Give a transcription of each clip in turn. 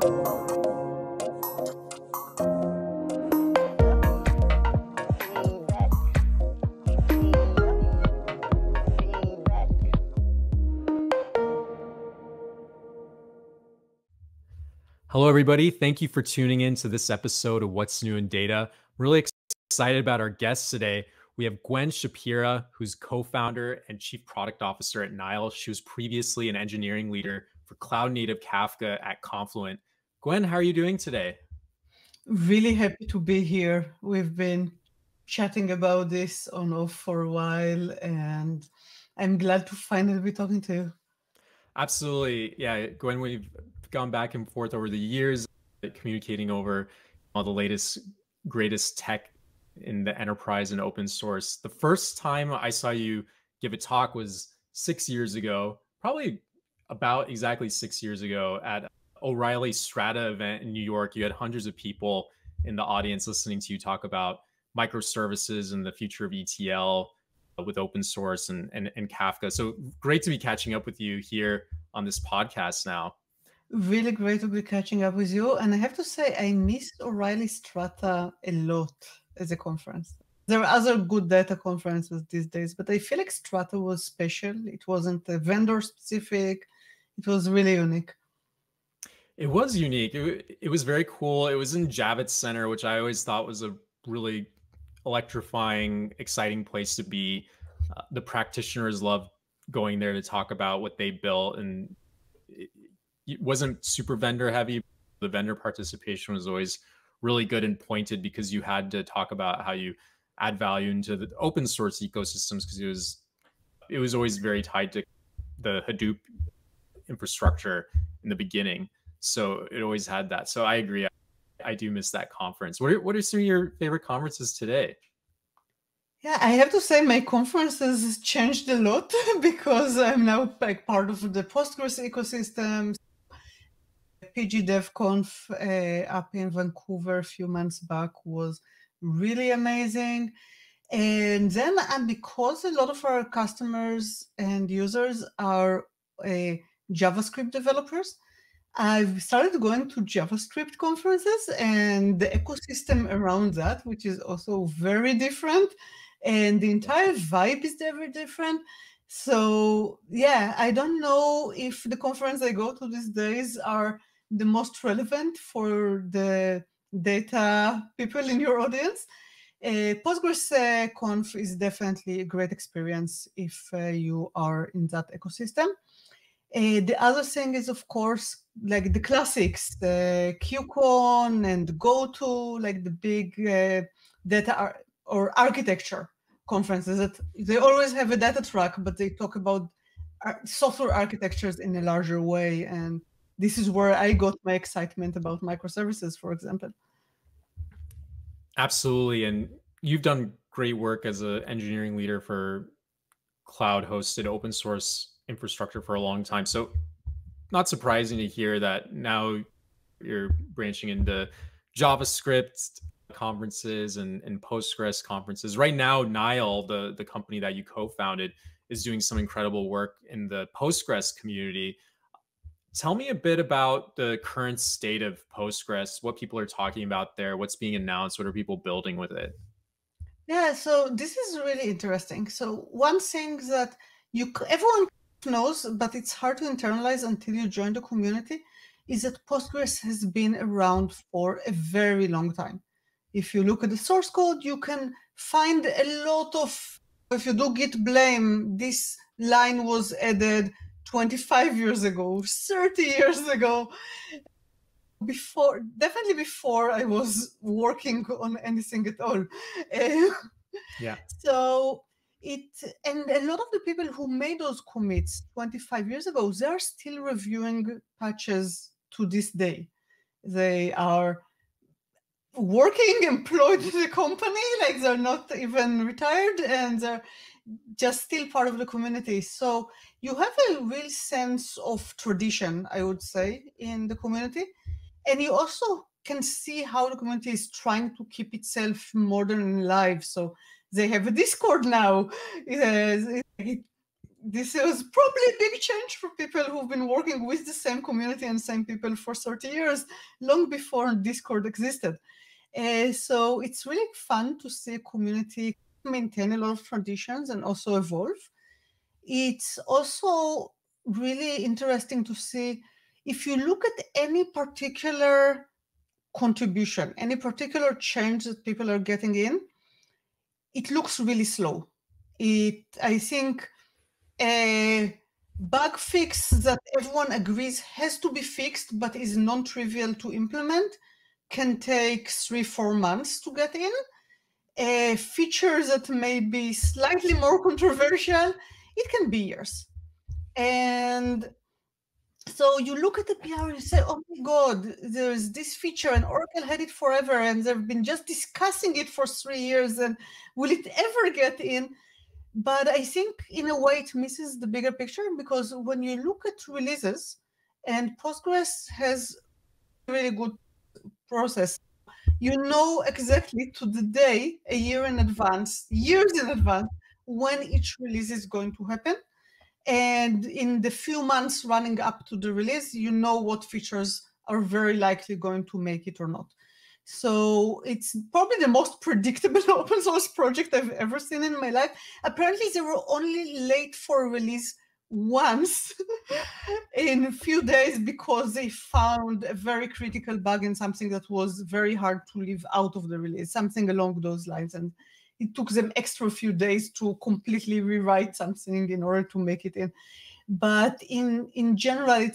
Hello, everybody. Thank you for tuning in to this episode of What's New in Data. Really excited about our guests today. We have Gwen Shapira, who's co-founder and chief product officer at Nile. She was previously an engineering leader for cloud-native Kafka at Confluent. Gwen, how are you doing today? Really happy to be here. We've been chatting about this on off for a while, and I'm glad to finally be talking to you. Absolutely. Yeah, Gwen, we've gone back and forth over the years, communicating over all the latest, greatest tech in the enterprise and open source. The first time I saw you give a talk was 6 years ago, probably about exactly 6 years ago at O'Reilly Strata event in New York. You had hundreds of people in the audience listening to you talk about microservices and the future of ETL with open source and Kafka. So great to be catching up with you here on this podcast now. Really great to be catching up with you. And I have to say, I missed O'Reilly Strata a lot as a conference. There are other good data conferences these days, but I feel like Strata was special. It wasn't vendor specific. It was really unique. It was unique. It was very cool. It was in Javits Center, which I always thought was a really electrifying, exciting place to be. The practitioners loved going there to talk about what they built, and it wasn't super vendor heavy. The vendor participation was always really good and pointed because you had to talk about how you add value into the open source ecosystems, because it was always very tied to the Hadoop infrastructure in the beginning. So it always had that. So I agree. I do miss that conference. What are some of your favorite conferences today? Yeah, I have to say my conferences changed a lot because I'm now like part of the Postgres ecosystem. PG DevConf up in Vancouver a few months back was really amazing. And then, because a lot of our customers and users are JavaScript developers, I've started going to JavaScript conferences and the ecosystem around that, which is also very different. And the entire vibe is very different. So yeah, I don't know if the conference I go to these days are the most relevant for the data people in your audience. Postgres Conf is definitely a great experience if you are in that ecosystem. The other thing is, of course, like the classics, the QCon and GoTo, like the big data or architecture conferences that they always have a data track, but they talk about software architectures in a larger way. And this is where I got my excitement about microservices, for example. Absolutely. And you've done great work as an engineering leader for cloud hosted open source infrastructure for a long time. So not surprising to hear that now you're branching into JavaScript conferences and Postgres conferences. Right now, Nile, the company that you co-founded, is doing some incredible work in the Postgres community. Tell me a bit about the current state of Postgres, what people are talking about there, what's being announced, what are people building with it? Yeah, so this is really interesting. So one thing that everyone knows, but it's hard to internalize until you join the community, is that Postgres has been around for a very long time. If you look at the source code, you can find a lot of, if you do git blame, this line was added 25 years ago, 30 years ago, definitely before I was working on anything at all. Yeah. So and a lot of the people who made those commits 25 years ago, they are still reviewing patches to this day. They are working, employed in the company, like they're not even retired, and they're just still part of the community. So you have a real sense of tradition, I would say, in the community. And you also can see how the community is trying to keep itself modern and live. So they have a Discord now. this was probably a big change for people who've been working with the same community and same people for 30 years, long before Discord existed. So it's really fun to see a community maintain a lot of traditions and also evolve. It's also really interesting to see if you look at any particular contribution, any particular change that people are getting in, it looks really slow. I think a bug fix that everyone agrees has to be fixed but is non-trivial to implement can take 3-4 months to get in. A feature that may be slightly more controversial, it can be years. And so you look at the PR and you say, oh my God, there's this feature and Oracle had it forever and they've been just discussing it for 3 years and will it ever get in? But I think in a way it misses the bigger picture, because when you look at releases, and Postgres has a really good process, you know exactly to the day, a year in advance, years in advance, when each release is going to happen. And in the few months running up to the release, you know what features are very likely going to make it or not. So it's probably the most predictable open source project I've ever seen in my life. Apparently, they were only late for release once in a few days because they found a very critical bug in something that was very hard to leave out of the release, something along those lines. And it took them extra few days to completely rewrite something in order to make it in. But in general,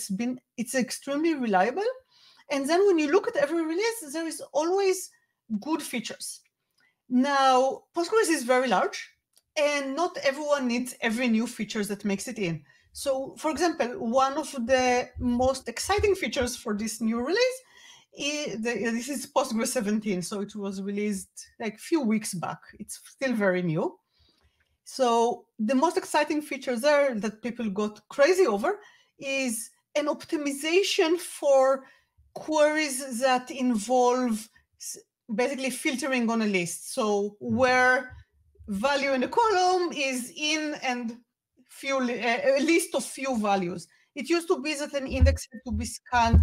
it's extremely reliable. And then when you look at every release, there is always good features. Now, Postgres is very large, and not everyone needs every new feature that makes it in. So, for example, one of the most exciting features for this new release this is Postgres 17, so it was released like a few weeks back. It's still very new. So the most exciting feature there that people got crazy over is an optimization for queries that involve basically filtering on a list. So where value in a column is in and a list of few values. It used to be that an index had to be scanned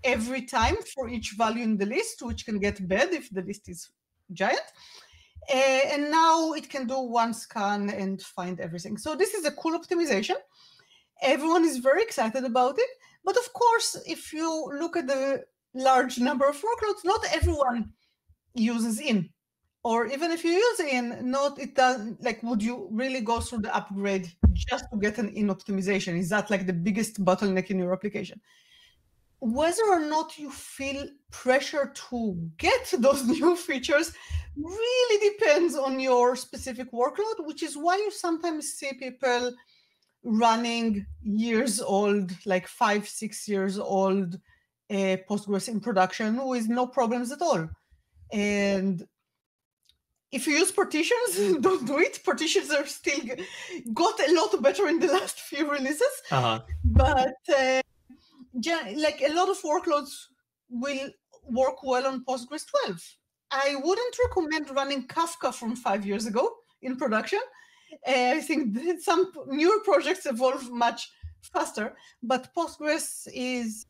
every time for each value in the list, which can get bad if the list is giant. And now it can do one scan and find everything. So this is a cool optimization. Everyone is very excited about it. But of course, if you look at the large number of workloads, not everyone uses in. Or even if you use in, it doesn't, like, would you really go through the upgrade just to get an in optimization? Is that like the biggest bottleneck in your application? Whether or not you feel pressure to get those new features really depends on your specific workload, which is why you sometimes see people running years old, like 5-6 years old Postgres in production with no problems at all. And if you use partitions, don't do it. Partitions are still got a lot better in the last few releases. But like a lot of workloads will work well on Postgres 12. I wouldn't recommend running Kafka from 5 years ago in production. I think some newer projects evolve much faster, but Postgres is,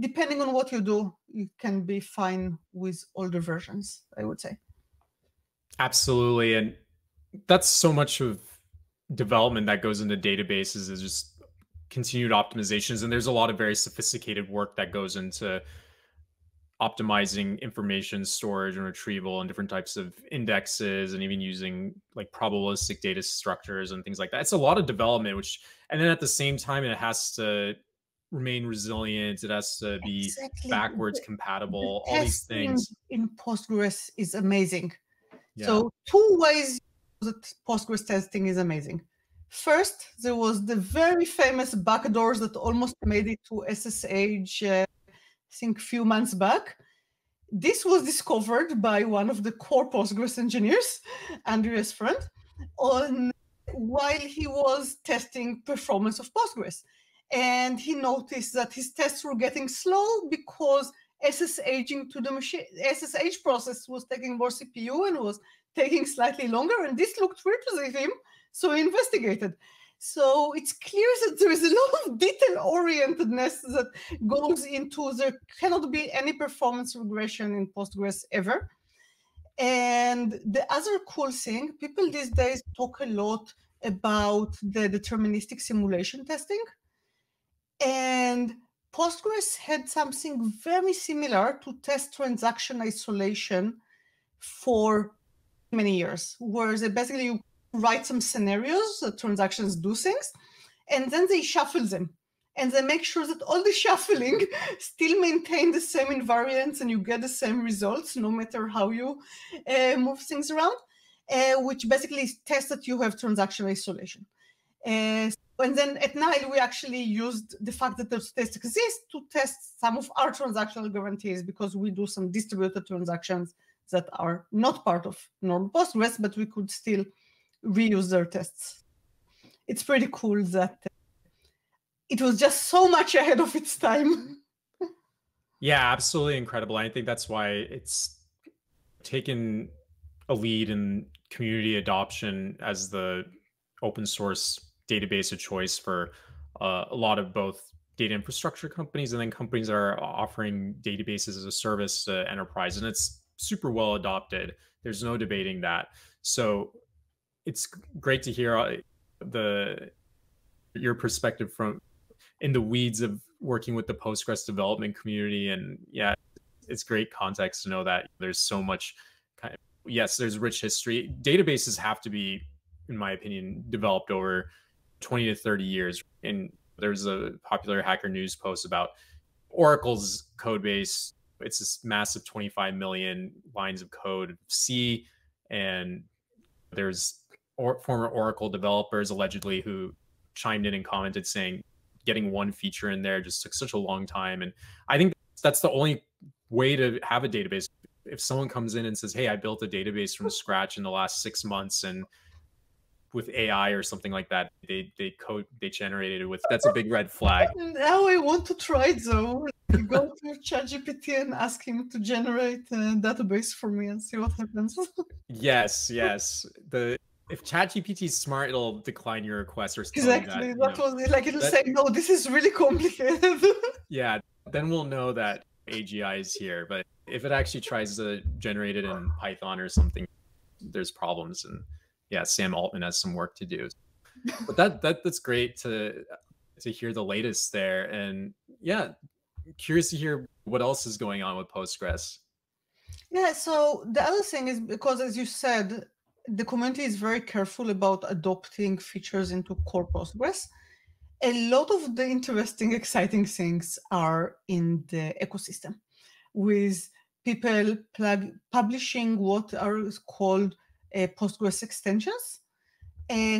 depending on what you do, you can be fine with older versions, I would say. Absolutely. And that's so much of development that goes into databases, is just continued optimizations. And there's a lot of very sophisticated work that goes into optimizing information storage and retrieval and different types of indexes, and even using like probabilistic data structures and things like that. It's a lot of development, and then at the same time, it has to remain resilient. It has to be backwards compatible. All these things in Postgres is amazing. Yeah. So 2 ways that Postgres testing is amazing. First, there was the very famous backdoors that almost made it to SSH, I think a few months back. This was discovered by one of the core Postgres engineers, Andreas Friend, while he was testing performance of Postgres. And he noticed that his tests were getting slow because SSHing to the machine, SSH process was taking more CPU and was taking slightly longer. And this looked weird to him, so he investigated. So it's clear that there is a lot of detail-orientedness that goes into there cannot be any performance regression in Postgres ever. And the other cool thing, people these days talk a lot about the deterministic simulation testing. And Postgres had something very similar to test transaction isolation for many years, where they basically you write some scenarios that transactions do things, and then they shuffle them. And they make sure that all the shuffling still maintain the same invariants and you get the same results, no matter how you move things around, which basically tests that you have transaction isolation. And then at Nile, we actually used the fact that those tests exist to test some of our transactional guarantees, because we do some distributed transactions that are not part of normal Postgres, but we could still reuse their tests. It's pretty cool that it was just so much ahead of its time. Yeah, absolutely incredible. I think that's why it's taken a lead in community adoption as the open source database of choice for a lot of both data infrastructure companies and then companies that are offering databases as a service to enterprise. And it's super well adopted. There's no debating that. So it's great to hear your perspective from in the weeds of working with the Postgres development community. And yeah, it's great context to know that there's so much yes, there's rich history. Databases have to be, in my opinion, developed over 20 to 30 years. And there's a popular Hacker News post about Oracle's code base. It's this massive 25 million lines of code C, and there's former Oracle developers allegedly who chimed in and commented saying getting one feature in there just took such a long time. And I think that's the only way to have a database. If someone comes in and says, hey, I built a database from scratch in the last 6 months and with AI or something like that, they generated it with, that's a big red flag. Now I want to try it though. Go to ChatGPT and ask him to generate a database for me and see what happens. Yes. If ChatGPT is smart, it'll decline your request or exactly. That was like it'll say, no, this is really complicated. Yeah, then we'll know that AGI is here. But if it actually tries to generate it in Python or something, there's problems. And yeah, Sam Altman has some work to do. But that's great to hear the latest there. And yeah, curious to hear what else is going on with Postgres. Yeah, so the other thing is, because as you said, the community is very careful about adopting features into core Postgres. A lot of the interesting, exciting things are in the ecosystem, with people publishing what are called Postgres extensions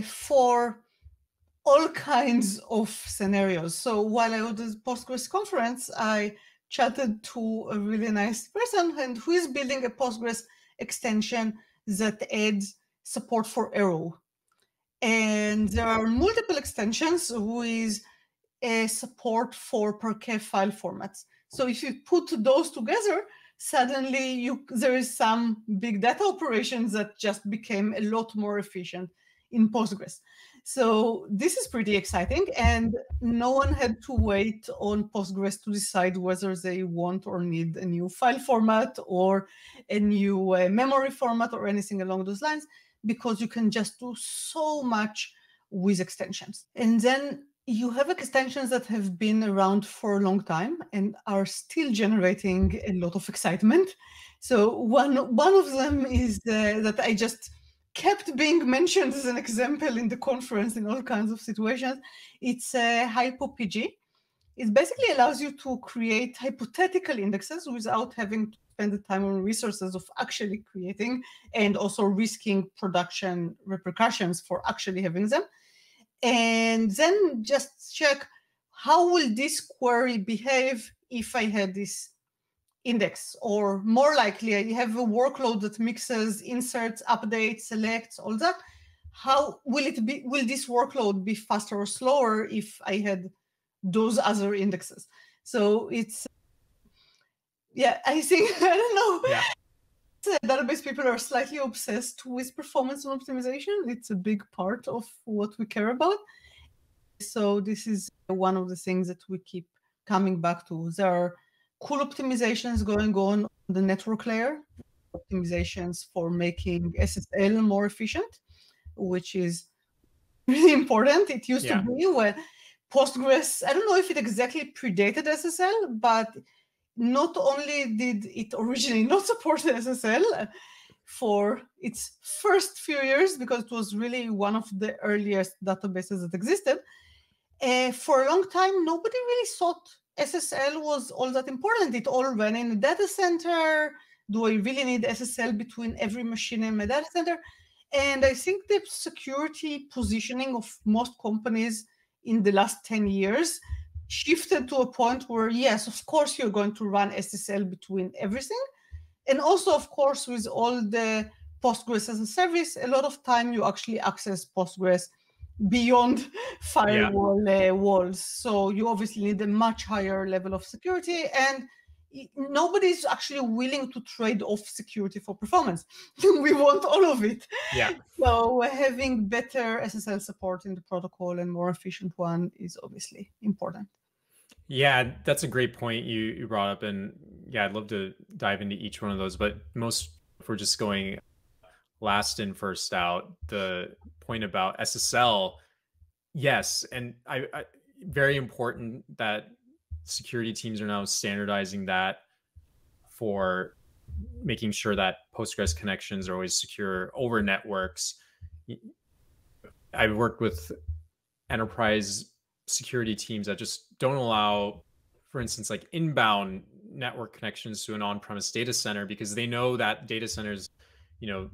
for all kinds of scenarios. So while I was at the Postgres conference, I chatted to a really nice person and who is building a Postgres extension that adds support for Arrow. And there are multiple extensions with support for Parquet file formats. So if you put those together, suddenly there is some big data operations that just became a lot more efficient in Postgres. So this is pretty exciting, and no one had to wait on Postgres to decide whether they want or need a new file format or a new memory format or anything along those lines, because you can just do so much with extensions. And then you have extensions that have been around for a long time and are still generating a lot of excitement. So one of them is that I just kept being mentioned as an example in the conference in all kinds of situations. It's HypoPG. It basically allows you to create hypothetical indexes without having to spend the time or resources of actually creating and also risking production repercussions for actually having them. And then just check, how will this query behave if I had this index? Or more likely, I have a workload that mixes inserts, updates, selects, all that. How will it be? Will this workload be faster or slower if I had those other indexes? So it's, yeah, I think, I don't know. Yeah. Database people are slightly obsessed with performance and optimization. It's a big part of what we care about. So this is one of the things that we keep coming back to. There are cool optimizations going on the network layer, optimizations for making SSL more efficient, which is really important. It used to be when Postgres, I don't know if it exactly predated SSL, but not only did it originally not support SSL for its first few years, because it was really one of the earliest databases that existed, for a long time, nobody really thought SSL was all that important. It all ran in a data center. Do I really need SSL between every machine in my data center? And I think the security positioning of most companies in the last 10 years shifted to a point where, yes, of course, you're going to run SSL between everything. And also, of course, with all the Postgres as a service, a lot of time you actually access Postgres beyond firewall walls. So you obviously need a much higher level of security, and nobody's actually willing to trade off security for performance. We want all of it. Yeah. So having better SSL support in the protocol and more efficient one is obviously important. Yeah, that's a great point you brought up. And yeah, I'd love to dive into each one of those. But most, if we're just going last in, first out, the point about SSL, yes. And I very important that security teams are now standardizing that for making sure that Postgres connections are always secure over networks. I've worked with enterprise security teams that just don't allow, for instance, like inbound network connections to an on-premise data center, because they know that data centers,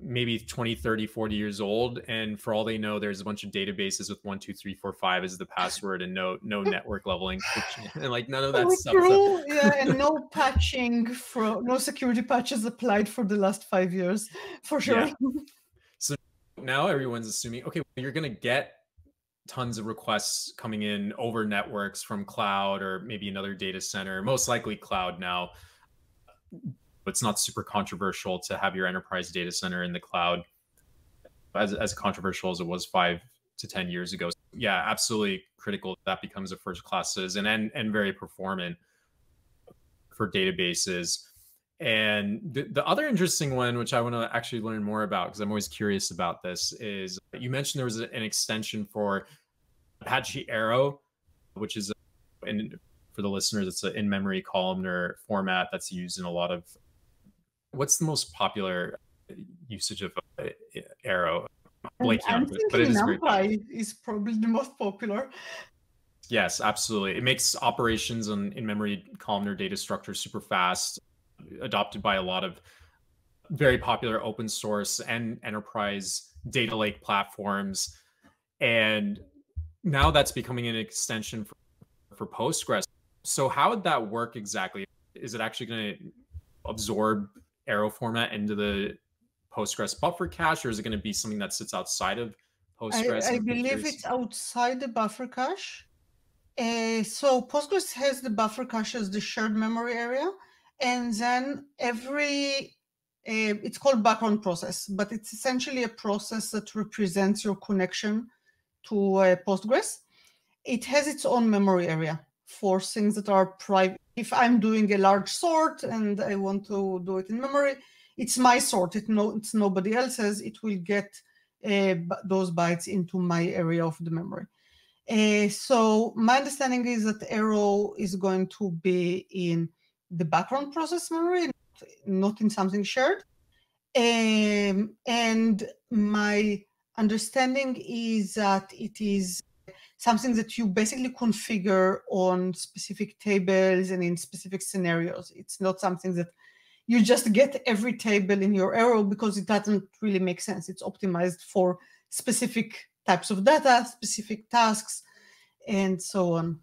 maybe 20, 30, 40 years old. And for all they know, there's a bunch of databases with 1, 2, 3, 4, 5 as the password and no network level encryption. And like none of that stuff. True. Yeah, and no patching no security patches applied for the last 5 years, for sure. Yeah. So now everyone's assuming, okay, well, you're going to get tons of requests coming in over networks from cloud or maybe another data center, most likely cloud now. It's not super controversial to have your enterprise data center in the cloud, as controversial as it was 5 to 10 years ago. Yeah, absolutely critical that becomes a first-class citizen and very performant for databases. And the other interesting one, which I want to actually learn more about, because I'm always curious about this, is you mentioned there was an extension for Apache Arrow, which is, and for the listeners, it's an in-memory columnar format that's used in a lot of. What's the most popular usage of Arrow? I'm thinking NumPy is probably the most popular. Yes, absolutely. It makes operations on in-memory columnar data structures super fast, adopted by a lot of very popular open source and enterprise data lake platforms. And now that's becoming an extension for Postgres. So how would that work exactly? Is it actually going to absorb Arrow format into the Postgres buffer cache, or is it going to be something that sits outside of Postgres? I believe it's outside the buffer cache. So Postgres has the buffer cache as the shared memory area, and then it's called background process, but it's essentially a process that represents your connection to Postgres. It has its own memory area for things that are private. If I'm doing a large sort and I want to do it in memory, it's my sort. It's nobody else's. It will get those bytes into my area of the memory. So my understanding is that Arrow is going to be in the background process memory, not in something shared. And my understanding is that it is something that you basically configure on specific tables and in specific scenarios. It's not something that you just get every table in your Arrow, because it doesn't really make sense. It's optimized for specific types of data, specific tasks, and so on.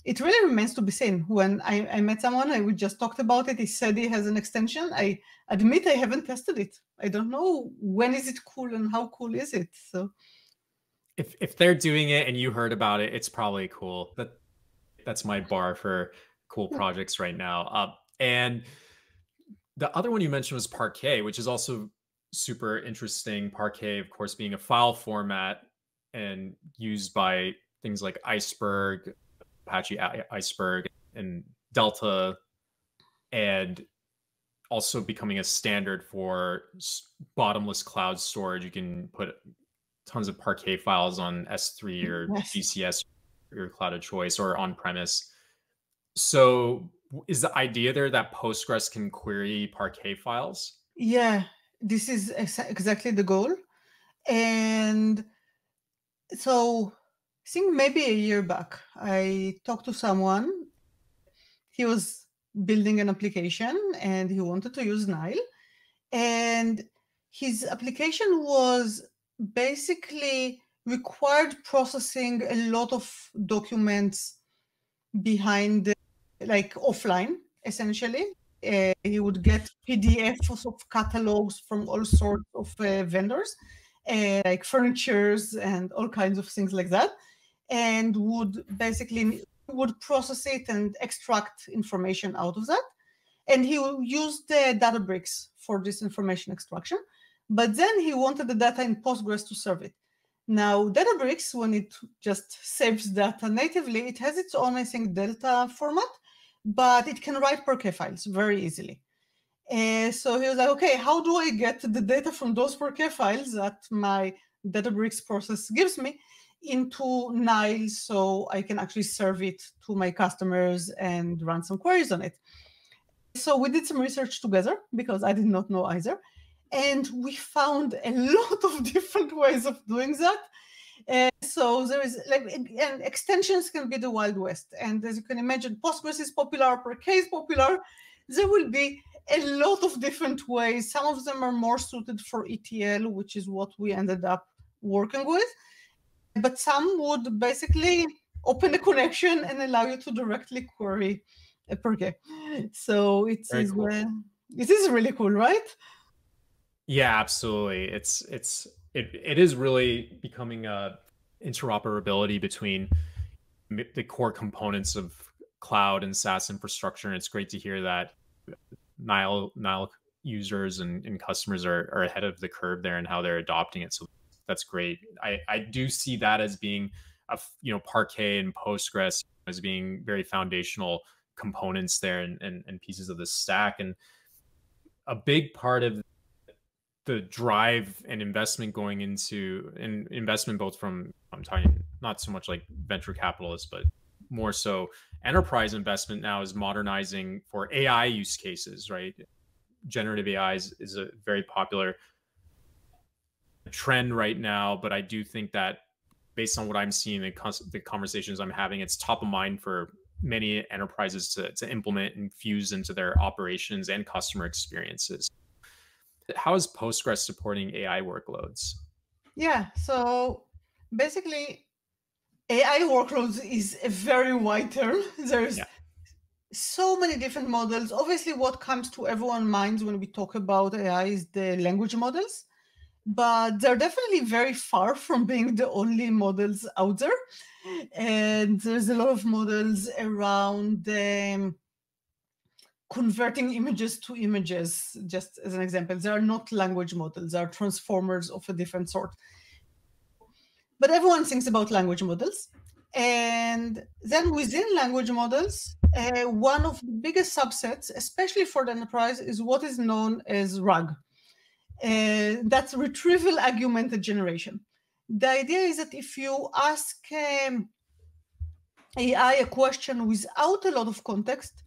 It really remains to be seen. When I met someone, we just talked about it. He said he has an extension. I admit I haven't tested it. I don't know when is it cool and how cool is it. So if they're doing it and you heard about it, it's probably cool. That's my bar for cool projects right now. And the other one you mentioned was Parquet, which is also super interesting. Parquet, of course, being a file format. and used by things like Iceberg, Apache Iceberg, and Delta, and also becoming a standard for bottomless cloud storage. You can put tons of Parquet files on S3 or Yes. GCS, your cloud of choice, or on premise. So is the idea there that Postgres can query Parquet files? Yeah, this is exactly the goal. And so I think maybe a year back, I talked to someone. He was building an application and he wanted to use Nile. And his application was basically required processing a lot of documents behind, like offline, essentially. He would get PDFs of catalogs from all sorts of vendors, like furnitures and all kinds of things like that, and would process it and extract information out of that. And he used the Databricks for this information extraction, but then he wanted the data in Postgres to serve it. Now, Databricks, when it just saves data natively, it has its own, I think, Delta format, but it can write Parquet files very easily. So he was like, okay, how do I get the data from those Parquet files that my Databricks process gives me into Nile so I can actually serve it to my customers and run some queries on it? So we did some research together because I did not know either. And we found a lot of different ways of doing that. So there is and extensions can be the Wild West. And as you can imagine, Postgres is popular, Parquet is popular. There will be a lot of different ways. Some of them are more suited for ETL, which is what we ended up working with. But some would basically open a connection and allow you to directly query a Parquet. So it is Cool. it is really cool, right? Yeah, absolutely. It is really becoming a interoperability between the core components of cloud and SaaS infrastructure. And it's great to hear that Nile users and customers are ahead of the curve there and how they're adopting it. So that's great. I do see that as being Parquet and Postgres as being very foundational components there and pieces of the stack. And a big part of the drive and investment going into investment both from, I'm talking not so much like venture capitalists, but more so enterprise investment now is modernizing for AI use cases, right? Generative AI is a very popular trend right now, but I do think that based on what I'm seeing, the conversations I'm having, it's top of mind for many enterprises to implement and fuse into their operations and customer experiences. How is Postgres supporting AI workloads? Yeah, so basically, AI workloads is a very wide term. There's so many different models. Obviously, what comes to everyone's minds when we talk about AI is the language models, but they're definitely very far from being the only models out there. And there's a lot of models around converting images to images, just as an example. They are not language models, they are transformers of a different sort. But everyone thinks about language models. And then within language models, one of the biggest subsets, especially for the enterprise, is what is known as RAG. That's retrieval augmented generation. The idea is that if you ask AI a question without a lot of context,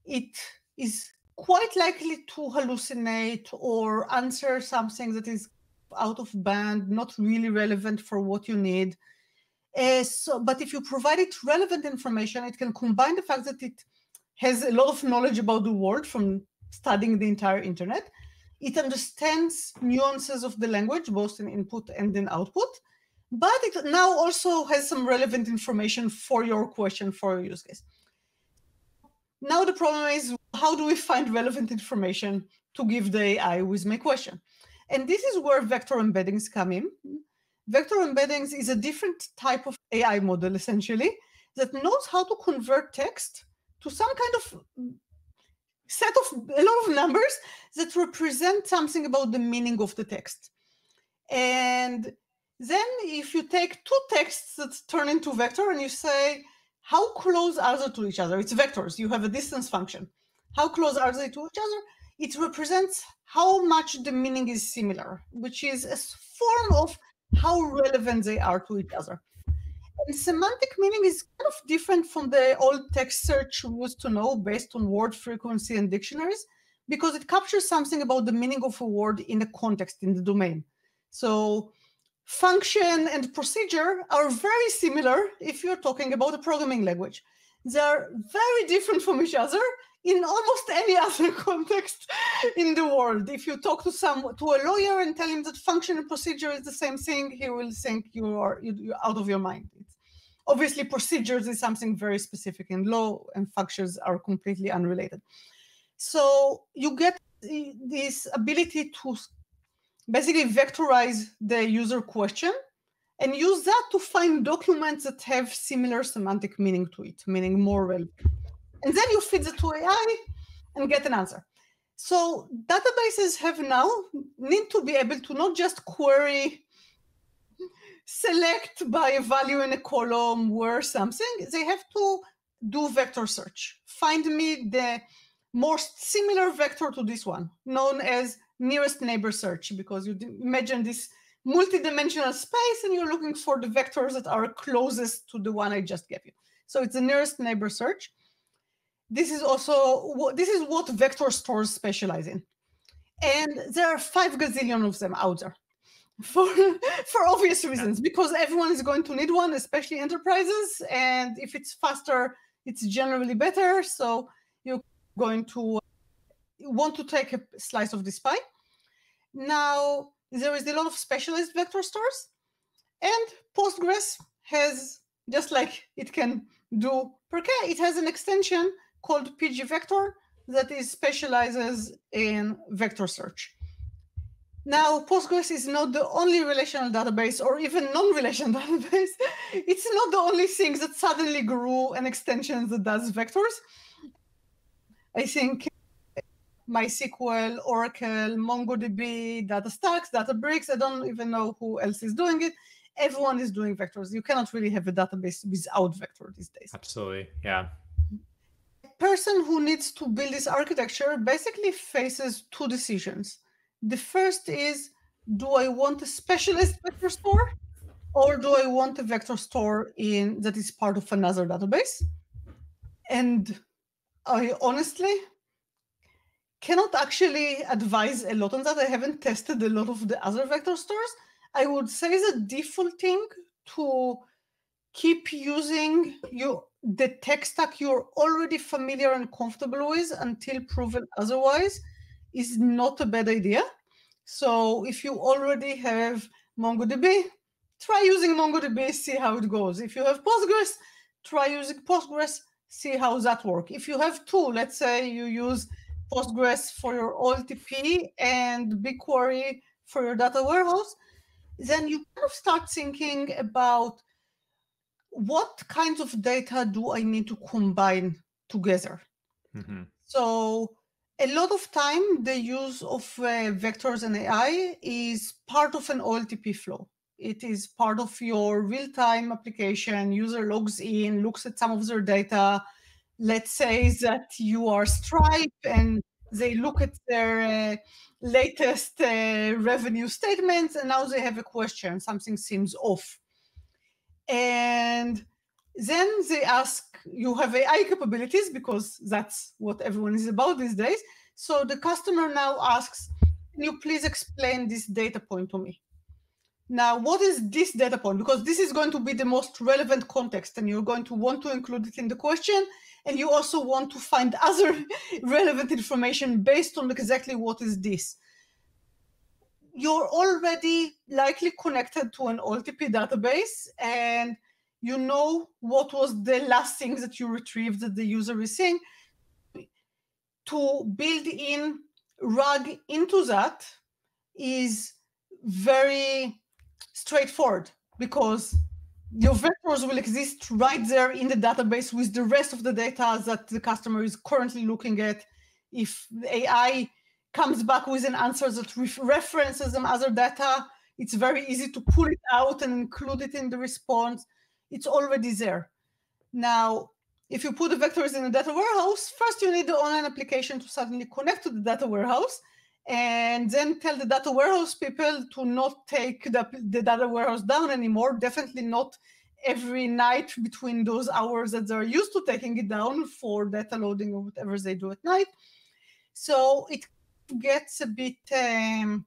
it is quite likely to hallucinate or answer something that is out of band, not really relevant for what you need. But if you provide it relevant information, it can combine the fact that it has a lot of knowledge about the world from studying the entire internet. It understands nuances of the language, both in input and in output. But it now also has some relevant information for your question, for your use case. Now the problem is, how do we find relevant information to give the AI with my question? And this is where vector embeddings come in. Vector embeddings is a different type of AI model, essentially, that knows how to convert text to some kind of set of a lot of numbers that represent something about the meaning of the text. And Then if you take two texts that turn into vector and you say, how close are they to each other? It's vectors. You have a distance function. How close are they to each other? It represents how much the meaning is similar, which is a form of how relevant they are to each other. And semantic meaning is kind of different from the old text search we used to know based on word frequency and dictionaries, because it captures something about the meaning of a word in the context, in the domain. So function and procedure are very similar if you're talking about a programming language. They're very different from each other in almost any other context in the world. If you talk to a lawyer and tell him that function and procedure is the same thing, he will think you're out of your mind. Obviously, procedures is something very specific in law, and functions are completely unrelated. So you get this ability to basically vectorize the user question and use that to find documents that have similar semantic meaning to it, meaning more relevant. And then you feed it to AI and get an answer. So databases need to be able to not just query, select by a value in a column where something, they have to do vector search. Find me the most similar vector to this one, known as nearest neighbor search, because you imagine this multi-dimensional space and you're looking for the vectors that are closest to the one I just gave you. So it's the nearest neighbor search. This is what vector stores specialize in. And there are 5 gazillion of them out there for obvious reasons, because everyone is going to need one, especially enterprises. And if it's faster, it's generally better. So you're going to want to take a slice of this pie. Now, there is a lot of specialized vector stores, and Postgres has, just like it can do Parquet, it has an extension called PG Vector that specializes in vector search. Now, Postgres is not the only relational database or even non-relational database. It's not the only thing that suddenly grew an extension that does vectors. I think MySQL, Oracle, MongoDB, DataStax, Databricks, I don't even know who else is doing it. Everyone is doing vectors. You cannot really have a database without vector these days. Absolutely, yeah. A person who needs to build this architecture basically faces 2 decisions. The first is, do I want a specialist vector store, or do I want a vector store that is part of another database? And I honestly cannot actually advise a lot on that. I haven't tested a lot of the other vector stores. I would say the default thing to keep using the tech stack you're already familiar and comfortable with until proven otherwise is not a bad idea. So if you already have MongoDB, try using MongoDB, see how it goes. If you have Postgres, try using Postgres, see how that works. If you have 2, let's say you use Postgres for your OLTP and BigQuery for your data warehouse, then you kind of start thinking about what kinds of data do I need to combine together. Mm-hmm. So a lot of time, the use of vectors and AI is part of an OLTP flow. It is part of your real-time application. User logs in, looks at some of their data. Let's say that you are Stripe and they look at their latest revenue statements, and now they have a question. Something seems off. And then they ask, you have AI capabilities, because that's what everyone is about these days. So the customer now asks, can you please explain this data point to me? Now, what is this data point? Because this is going to be the most relevant context, and you're going to want to include it in the question. And you also want to find other relevant information based on exactly what is this. You're already likely connected to an OLTP database, and you know what was the last thing that you retrieved that the user is seeing. To build in RAG into that is very straightforward, because your vectors will exist right there in the database with the rest of the data that the customer is currently looking at. If the AI comes back with an answer that references some other data, It's very easy to pull it out and include it in the response. It's already there. Now, if you put the vectors in a data warehouse, first you need the online application to suddenly connect to the data warehouse, and then tell the data warehouse people to not take the data warehouse down anymore, definitely not every night between those hours that they're used to taking it down for data loading or whatever they do at night. So it gets a bit, in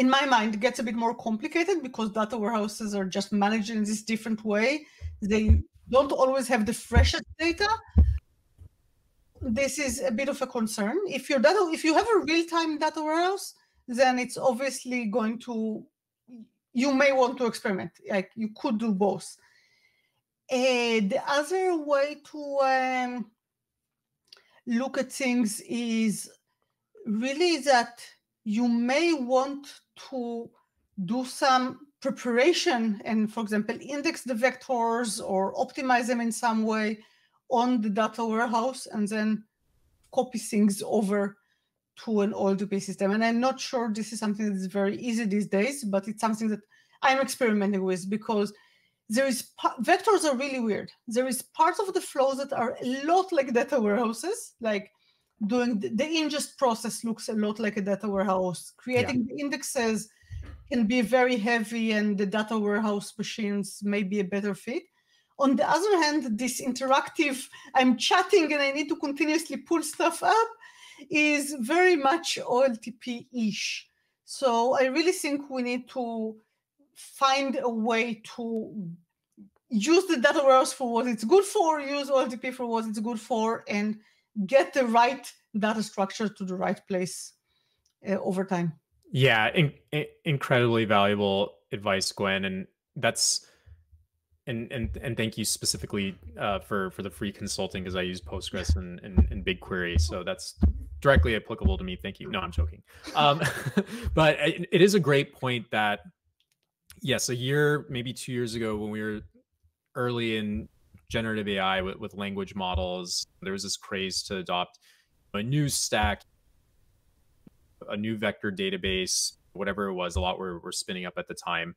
my mind, it gets a bit more complicated because data warehouses are just managed in this different way. They don't always have the freshest data. This is a bit of a concern. If you have a real-time data warehouse, then it's obviously going to, you may want to experiment. Like you could do both. The other way to look at things is really that you may want to do some preparation and, for example, index the vectors or optimize them in some way on the data warehouse and then copy things over to an OLTP system. And I'm not sure this is something that is very easy these days, but it's something that I'm experimenting with because vectors are really weird. There is parts of the flows that are a lot like data warehouses, like doing the ingest process looks a lot like a data warehouse. Creating the indexes can be very heavy, and the data warehouse machines may be a better fit. On the other hand, this interactive, I'm chatting and I need to continuously pull stuff up, is very much OLTP-ish. So I really think we need to find a way to use the data warehouse for what it's good for, use OLTP for what it's good for, and get the right data structure to the right place over time. Yeah, incredibly valuable advice, Gwen, and that's and thank you specifically for the free consulting because I use Postgres and BigQuery, so that's directly applicable to me. Thank you. No, I'm joking. But it is a great point that yes, a year, maybe 2 years ago, when we were early in generative AI with language models, there was this craze to adopt a new stack, a new vector database, whatever it was. A lot were spinning up at the time,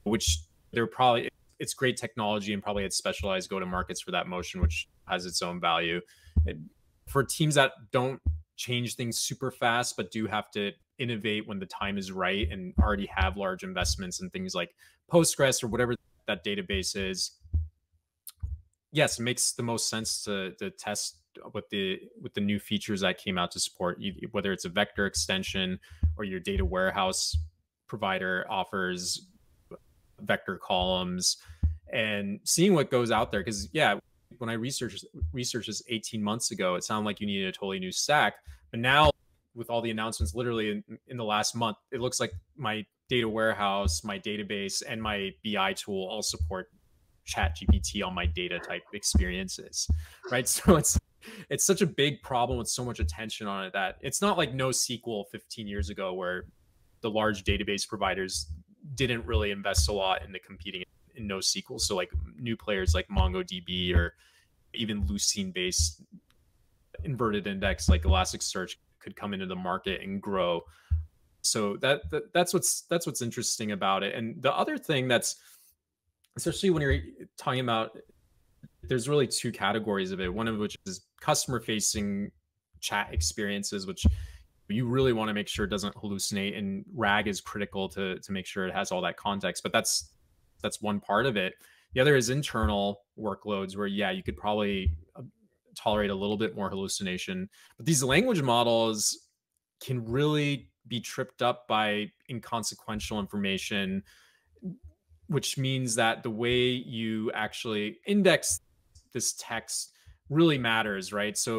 which they're probably, it's great technology and probably had specialized go-to-markets for that motion, which has its own value. For teams that don't change things super fast, but do have to innovate when the time is right and already have large investments in things like Postgres or whatever that database is, yes, it makes the most sense to test with the new features that came out to support, whether it's a vector extension or your data warehouse provider offers vector columns, and seeing what goes out there. Because yeah, when I researched this 18 months ago, it sounded like you needed a totally new stack, but now with all the announcements literally in the last month, it looks like my data warehouse, my database, and my BI tool all support ChatGPT on my data type experiences, right? So it's such a big problem with so much attention on it that it's not like NoSQL 15 years ago where the large database providers didn't really invest a lot into competing in NoSQL. So like new players like MongoDB or even Lucene-based inverted index like Elasticsearch could come into the market and grow. So that's what's interesting about it. And the other thing that's, especially when you're talking about, there's really two categories of it. One of which is customer facing chat experiences, which you really want to make sure it doesn't hallucinate, and RAG is critical to make sure it has all that context. But that's one part of it. The other is internal workloads where, yeah, you could probably tolerate a little bit more hallucination. But these language models can really be tripped up by inconsequential information, which means that the way you actually index this text really matters, right? So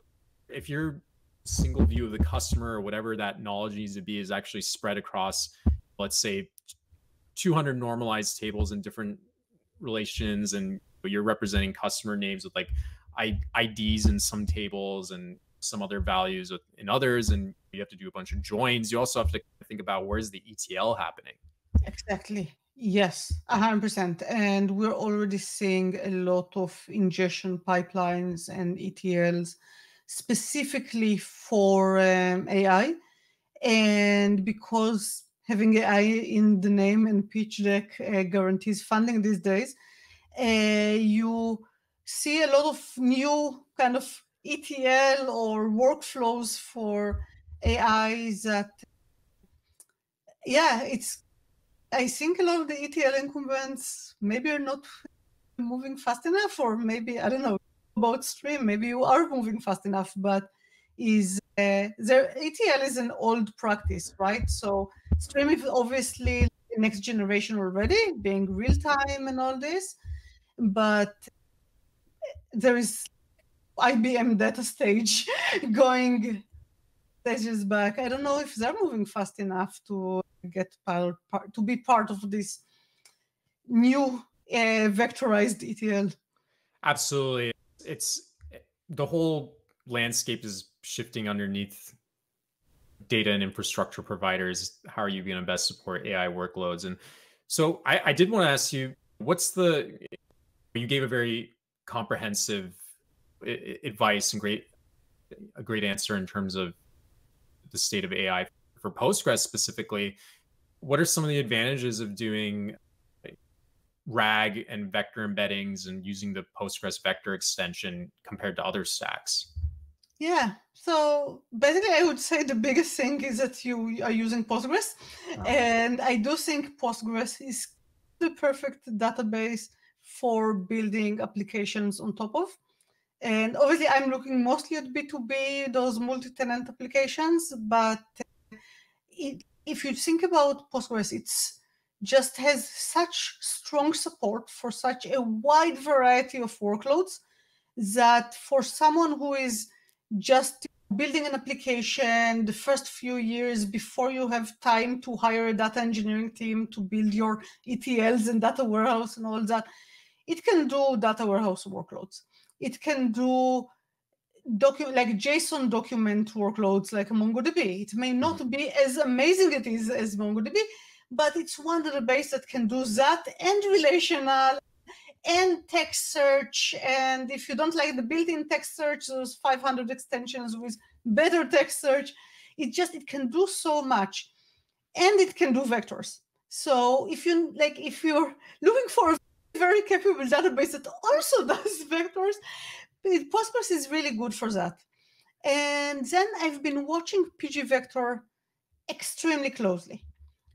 if your single view of the customer or whatever that knowledge needs to be is actually spread across, let's say, 200 normalized tables in different relations, and you're representing customer names with like IDs in some tables and some other values in others, and you have to do a bunch of joins. You also have to think about where's the ETL happening. Exactly. Yes, 100%. And we're already seeing a lot of ingestion pipelines and ETLs specifically for AI. And because having AI in the name and pitch deck guarantees funding these days, you see a lot of new kind of ETL or workflows for AI that, yeah, I think a lot of the ETL incumbents maybe are not moving fast enough, or maybe, I don't know about Striim, maybe you are moving fast enough, but their ETL is an old practice, right? So Striim is obviously the next generation already, being real time and all this, but there is IBM data stage going stages back. I don't know if they're moving fast enough to get to be part of this new vectorized ETL. Absolutely. It's the whole landscape is shifting underneath data and infrastructure providers. How are you going to best support AI workloads? And so I did want to ask you, you gave a very comprehensive advice and a great answer in terms of the state of AI for Postgres specifically. What are some of the advantages of doing RAG and vector embeddings and using the Postgres vector extension compared to other stacks? Yeah, so basically I would say the biggest thing is that you are using Postgres. And I do think Postgres is the perfect database for building applications on top of. And obviously I'm looking mostly at B2B, those multi-tenant applications, but if you think about Postgres, it's just has such strong support for such a wide variety of workloads that for someone who is just building an application the first few years before you have time to hire a data engineering team to build your ETLs and data warehouse and all that, it can do data warehouse workloads. It can do like JSON document workloads like MongoDB. It may not be as amazing it is as MongoDB, but it's one database that can do that and relational and text search. And if you don't like the built-in text search, those 500 extensions with better text search, it can do so much. And it can do vectors. So if you're looking for a very capable database that also does vectors, Postgres is really good for that. And then I've been watching pgvector extremely closely.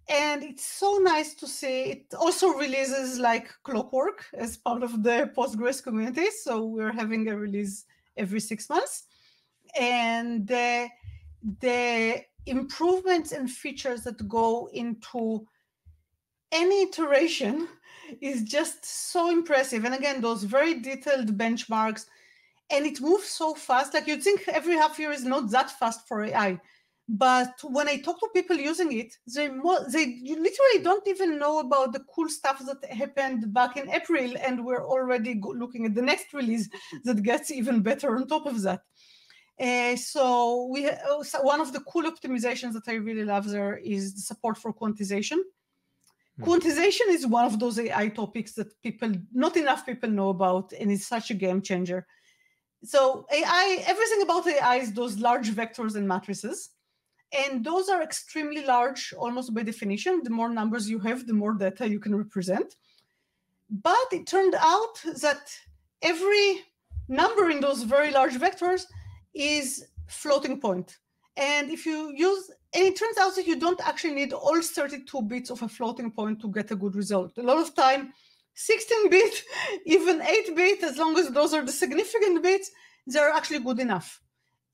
And it's so nice to see. It also releases like clockwork as part of the Postgres community. So we're having a release every 6 months. And the improvements and features that go into any iteration is just so impressive. And again, those very detailed benchmarks. And it moves so fast. Like you'd think every half year is not that fast for AI. But when I talk to people using it, they literally don't even know about the cool stuff that happened back in April, and we're already looking at the next release that gets even better on top of that. So one of the cool optimizations that I really love there is the support for quantization. Quantization is one of those AI topics that not enough people know about, and it's such a game changer. So everything about AI is those large vectors and matrices. And those are extremely large, almost by definition. The more numbers you have, the more data you can represent. But it turned out that every number in those very large vectors is floating point. And it turns out that you don't actually need all 32 bits of a floating point to get a good result. A lot of time, 16-bit, even 8-bit, as long as those are the significant bits, they're actually good enough.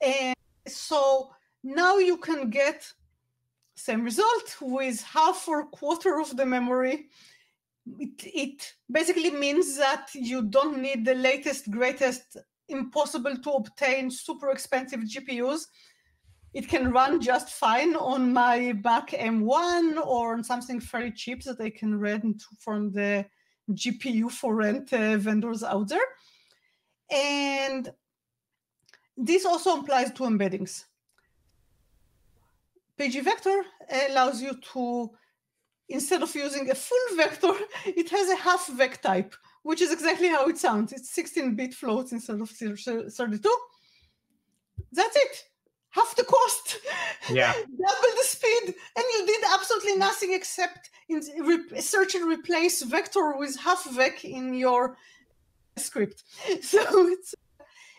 And so now you can get same result with half or quarter of the memory. It basically means that you don't need the latest, greatest, impossible to obtain, super expensive GPUs. It can run just fine on my Mac M1 or on something very cheap that I can rent from the GPU for rent vendors out there. And this also applies to embeddings. pgvector allows you to, instead of using a full vector, it has a half vec type, which is exactly how it sounds. It's 16-bit floats instead of 32. That's it. Half the cost, Yeah. double the speed, and you did absolutely nothing except search and replace vector with half vec in your script. So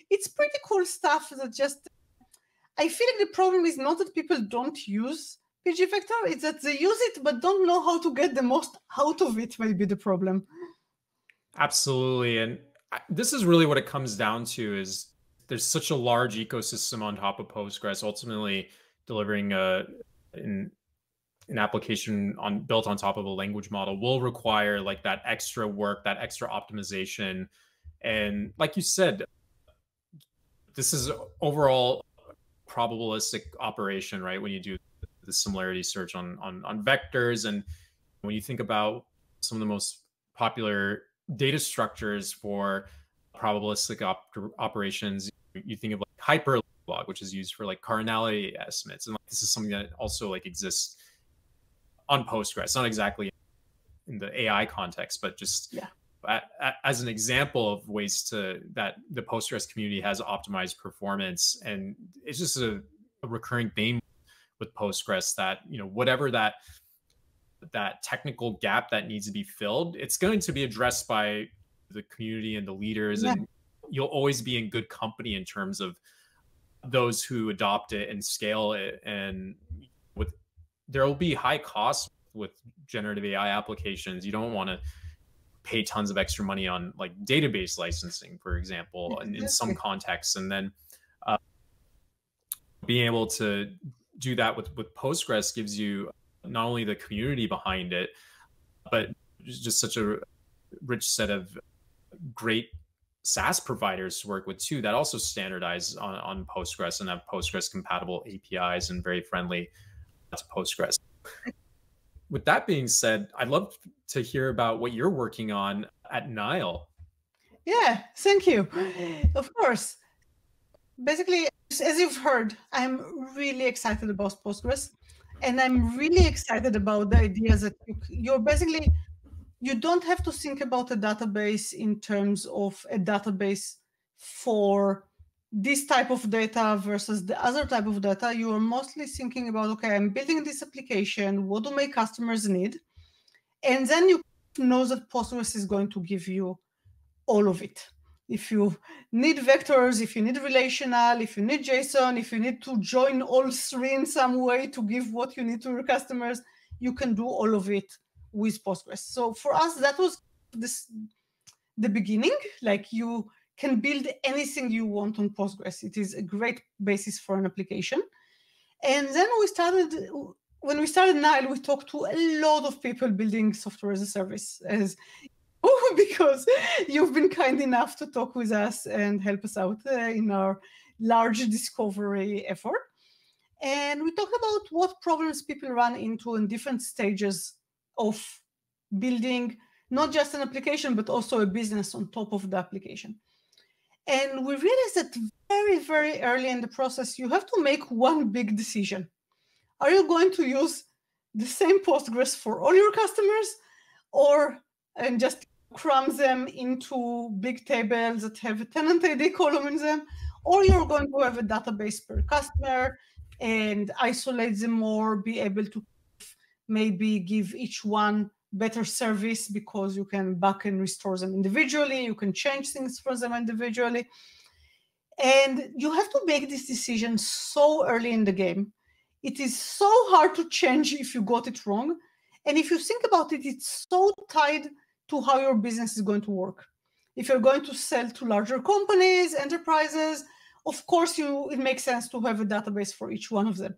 it's pretty cool stuff that just, I feel like the problem is not that people don't use PG vector, it's that they use it but don't know how to get the most out of it, may be the problem. Absolutely. And this is really what it comes down to is there's such a large ecosystem on top of Postgres, ultimately delivering an application built on top of a language model will require like that extra work, that extra optimization. And like you said, this is overall probabilistic operation, right? When you do the similarity search on vectors, and when you think about some of the most popular data structures for probabilistic operations, you think of like hyperlog, which is used for like cardinality estimates, and like, this is something that also like exists on Postgres, not exactly in the AI context, but just as an example of ways that the Postgres community has optimized performance. And it's just a recurring theme with Postgres that, whatever that technical gap that needs to be filled, it's going to be addressed by the community and the leaders. And you'll always be in good company in terms of those who adopt it and scale it. And there will be high costs with generative AI applications. You don't want to pay tons of extra money on like database licensing, for example, in some contexts. And then being able to do that with Postgres gives you not only the community behind it, but just such a rich set of great SaaS providers to work with too, that also standardize on Postgres and have Postgres compatible APIs and very friendly to Postgres. With that being said, I'd love to hear about what you're working on at Nile. Yeah, thank you. Of course. Basically, as you've heard, I'm really excited about Postgres. And I'm really excited about the idea that you don't have to think about a database in terms of a database for this type of data versus the other type of data. You are mostly thinking about, okay, I'm building this application. What do my customers need? And then you know that Postgres is going to give you all of it. If you need vectors, if you need relational, if you need JSON, if you need to join all three in some way to give what you need to your customers, you can do all of it with Postgres. So for us, that was the beginning. Like, you can build anything you want on Postgres. It is a great basis for an application. And then when we started Nile, we talked to a lot of people building software as a service, because you've been kind enough to talk with us and help us out in our large discovery effort. And we talked about what problems people run into in different stages of building not just an application, but also a business on top of the application. And we realized that very, very early in the process, you have to make one big decision. Are you going to use the same Postgres for all your customers, and just cram them into big tables that have a tenant ID column in them, or you're going to have a database per customer and isolate them more, be able to maybe give each one better service because you can back and restore them individually, you can change things for them individually. And you have to make this decision so early in the game. It is so hard to change if you got it wrong. And if you think about it, it's so tied to how your business is going to work. If you're going to sell to larger companies, enterprises, of course, it makes sense to have a database for each one of them.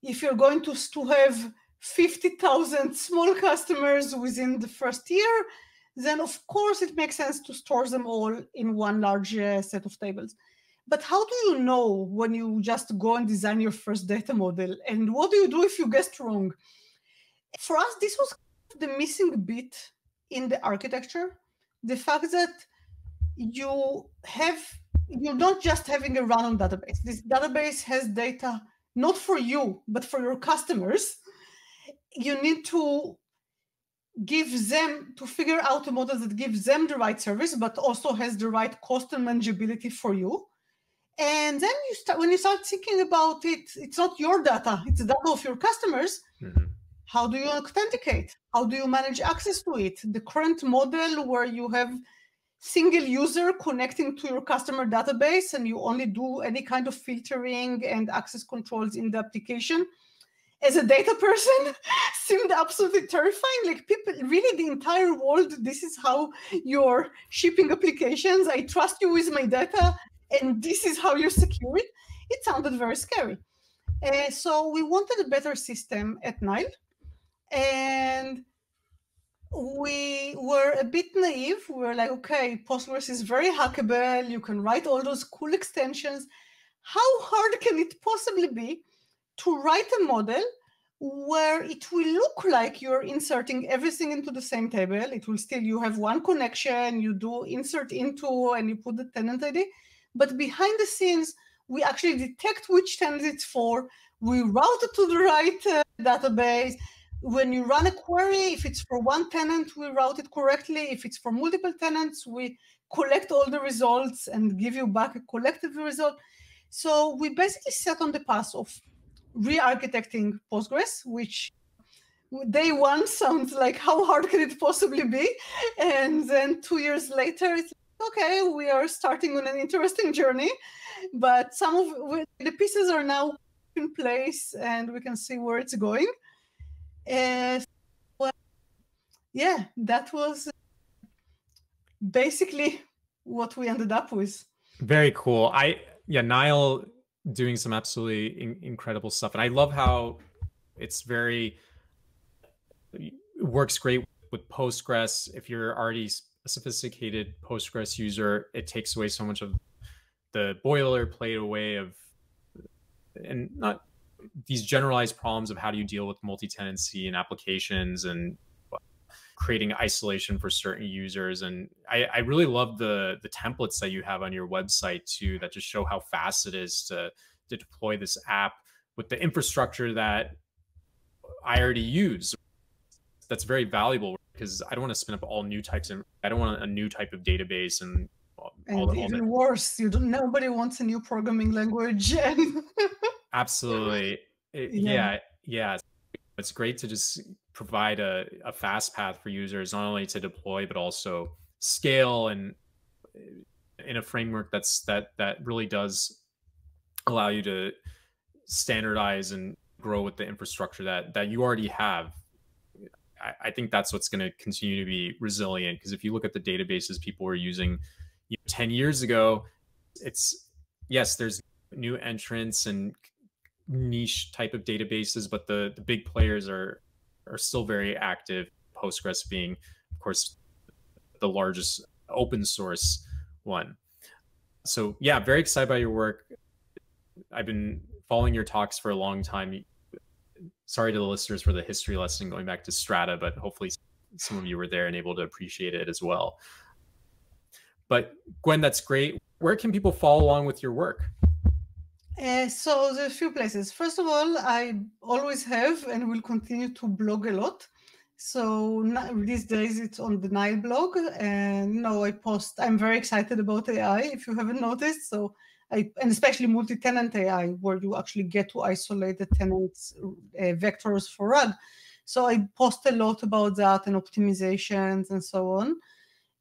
If you're going to have 50,000 small customers within the first year, then of course it makes sense to store them all in one large set of tables. But how do you know when you just go and design your first data model? And what do you do if you guessed wrong? For us, this was the missing bit in the architecture. The fact that you're not just having a random database. This database has data not for you, but for your customers. You need to figure out a model that gives them the right service, but also has the right cost and manageability for you. And then when you start thinking about it, it's not your data, it's the data of your customers. How do you authenticate? How do you manage access to it? The current model where you have single user connecting to your customer database and you only do any kind of filtering and access controls in the application, as a data person, seemed absolutely terrifying. Like, people, really, the entire world, this is how you're shipping applications. I trust you with my data, and this is how you secure it. It sounded very scary. So we wanted a better system at Nile, and we were a bit naive. We were like, okay, Postgres is very hackable. You can write all those cool extensions. How hard can it possibly be to write a model where it will look like you're inserting everything into the same table? It will still, you have one connection, you do insert into, and you put the tenant ID. But behind the scenes, we actually detect which tenant it's for. We route it to the right database. When you run a query, if it's for one tenant, we route it correctly. If it's for multiple tenants, we collect all the results and give you back a collective result. So we basically set on the path of re-architecting Postgres, which day one sounds like how hard can it possibly be? And then 2 years later, it's like, okay, we are starting on an interesting journey, but some of the pieces are now in place and we can see where it's going. Well, yeah, that was basically what we ended up with. Very cool. Nile doing some absolutely incredible stuff. And I love how it works great with Postgres. If you're already a sophisticated Postgres user, it takes away so much of the boilerplate way of, and not these generalized problems of how do you deal with multi-tenancy and applications and creating isolation for certain users. And I really love the templates that you have on your website too, that just show how fast it is to deploy this app with the infrastructure that I already use. That's very valuable because I don't want to spin up all new types, and I don't want a new type of database and even worse, nobody wants a new programming language. Absolutely. Yeah. It's great to just provide a fast path for users, not only to deploy, but also scale, and in a framework that really does allow you to standardize and grow with the infrastructure that you already have. I think that's what's going to continue to be resilient, because if you look at the databases people were using 10 years ago, yes, there's new entrants and niche type of databases, but the big players are still very active. Postgres being, of course, the largest open source one. So yeah, very excited by your work. I've been following your talks for a long time. Sorry to the listeners for the history lesson going back to Strata, but hopefully some of you were there and able to appreciate it as well. But Gwen, that's great. Where can people follow along with your work? So there are a few places. First of all, I always have and will continue to blog a lot. So these days it's on the Nile blog, and I post. I'm very excited about AI, if you haven't noticed. So and especially multi-tenant AI, where you actually get to isolate the tenants' vectors for RAG. So I post a lot about that and optimizations and so on,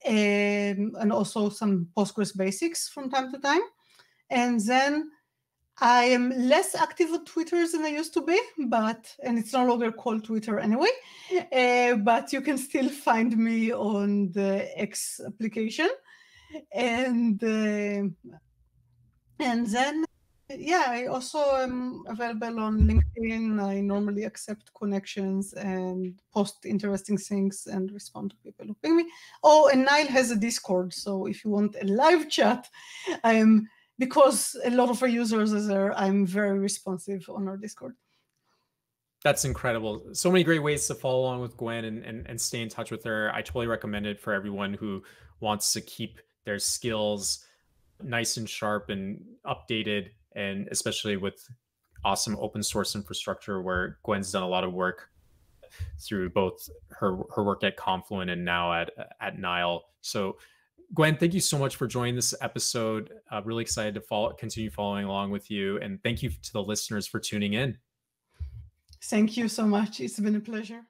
and also some Postgres basics from time to time. And then I am less active on Twitter than I used to be, and it's no longer called Twitter anyway, but you can still find me on the X application. And then, I also am available on LinkedIn. I normally accept connections and post interesting things and respond to people who ping me. Oh, and Nile has a Discord, so if you want a live chat, because a lot of our users are there, I'm very responsive on our Discord. That's incredible. So many great ways to follow along with Gwen and stay in touch with her. I totally recommend it for everyone who wants to keep their skills nice and sharp and updated, and especially with awesome open source infrastructure where Gwen's done a lot of work through both her work at Confluent and now at Nile. So Gwen, thank you so much for joining this episode. Really excited to continue following along with you. And thank you to the listeners for tuning in. Thank you so much. It's been a pleasure.